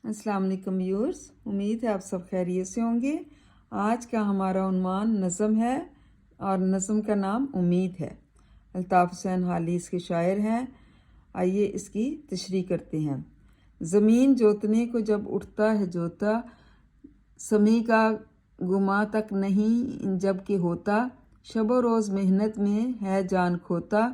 अस्सलाम वालेकुम व्यूअर्स, उम्मीद है आप सब खैरियत से होंगे। आज का हमारा उन्वान नज़म है और नज़म का नाम उम्मीद है। अल्ताफ़ हुसैन हाली इसके शायर हैं। आइए इसकी तशरीह करते हैं। ज़मीन जोतने को जब उठता है जोता, समी का गुमा तक नहीं जबकि होता, शबो रोज़ मेहनत में है जान खोता,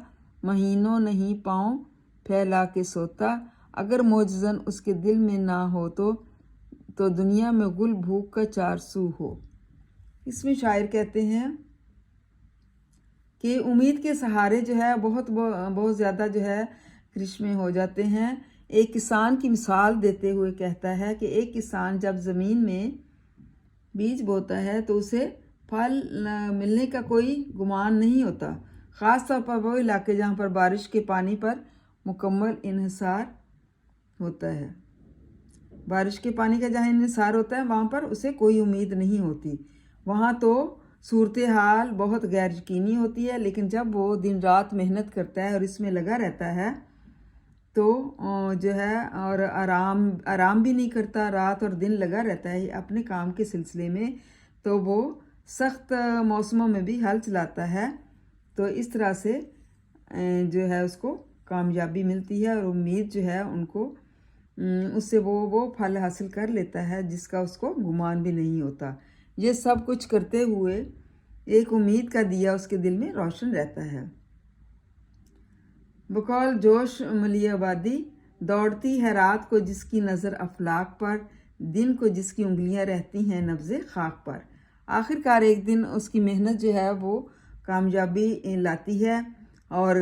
महीनों नहीं पाँव फैला के सोता, अगर मोजज़न उसके दिल में ना हो तो दुनिया में गुल भूख का चारसू हो। इसमें शायर कहते हैं कि उम्मीद के सहारे जो है बहुत ज़्यादा जो है करिश्मे हो जाते हैं। एक किसान की मिसाल देते हुए कहता है कि एक किसान जब ज़मीन में बीज बोता है तो उसे फल मिलने का कोई गुमान नहीं होता, ख़ास तौर पर वो इलाके जहाँ पर बारिश के पानी पर मुकम्मल इन्हिसार होता है। बारिश के पानी का जहाँ इन्हिसार होता है वहाँ पर उसे कोई उम्मीद नहीं होती। वहाँ तो सूरत हाल बहुत गैर यकीनी होती है, लेकिन जब वो दिन रात मेहनत करता है और इसमें लगा रहता है तो जो है और आराम भी नहीं करता, रात और दिन लगा रहता है अपने काम के सिलसिले में, तो वो सख्त मौसमों में भी हल चलाता है। तो इस तरह से जो है उसको कामयाबी मिलती है और उम्मीद जो है उनको उससे वो फल हासिल कर लेता है जिसका उसको गुमान भी नहीं होता। ये सब कुछ करते हुए एक उम्मीद का दिया उसके दिल में रोशन रहता है। बकौल जोश मली आबादी दौड़ती है रात को जिसकी नज़र अफलाक पर, दिन को जिसकी उंगलियां रहती हैं नब्ज़े खाक पर। आखिरकार एक दिन उसकी मेहनत जो है वो कामयाबी लाती है और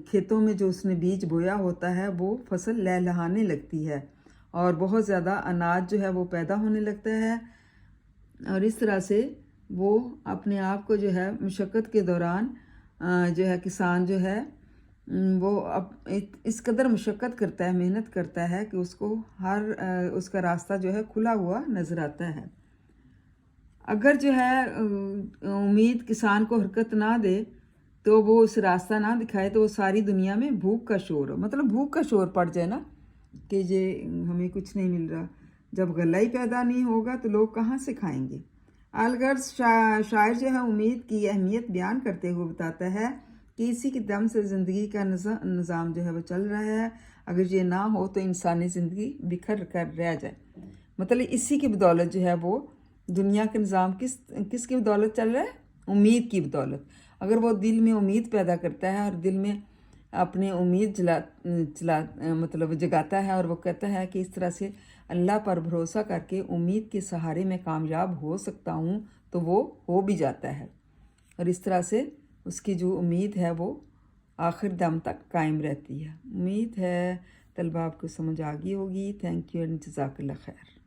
खेतों में जो उसने बीज बोया होता है वो फसल लहलहाने लगती है और बहुत ज़्यादा अनाज जो है वो पैदा होने लगता है। और इस तरह से वो अपने आप को जो है मशक्क़त के दौरान जो है किसान जो है वो इस कदर मशक्क़त करता है, मेहनत करता है कि उसको हर उसका रास्ता जो है खुला हुआ नज़र आता है। अगर जो है उम्मीद किसान को हरकत ना दे तो वो उस रास्ता ना दिखाए तो वो सारी दुनिया में भूख का शोर हो, मतलब भूख का शोर पड़ जाए ना कि ये हमें कुछ नहीं मिल रहा। जब गला ही पैदा नहीं होगा तो लोग कहाँ से खाएंगे। अलगर्ज शायर जो है उम्मीद की अहमियत बयान करते हुए बताता है कि इसी के दम से ज़िंदगी का निज़ाम जो है वो चल रहा है। अगर ये ना हो तो इंसानी ज़िंदगी बिखर कर रह जाए। मतलब इसी की बदौलत जो है वो दुनिया का निज़ाम किसकी बदौलत चल रहा है? उम्मीद की बदौलत। अगर वो दिल में उम्मीद पैदा करता है और दिल में अपनी उम्मीद मतलब जगाता है और वो कहता है कि इस तरह से अल्लाह पर भरोसा करके उम्मीद के सहारे मैं कामयाब हो सकता हूँ, तो वो हो भी जाता है और इस तरह से उसकी जो उम्मीद है वो आखिर दम तक कायम रहती है। उम्मीद है तलबा आपको समझ आ गई होगी। थैंक यू एंड जज़ाकल्लाह खैर।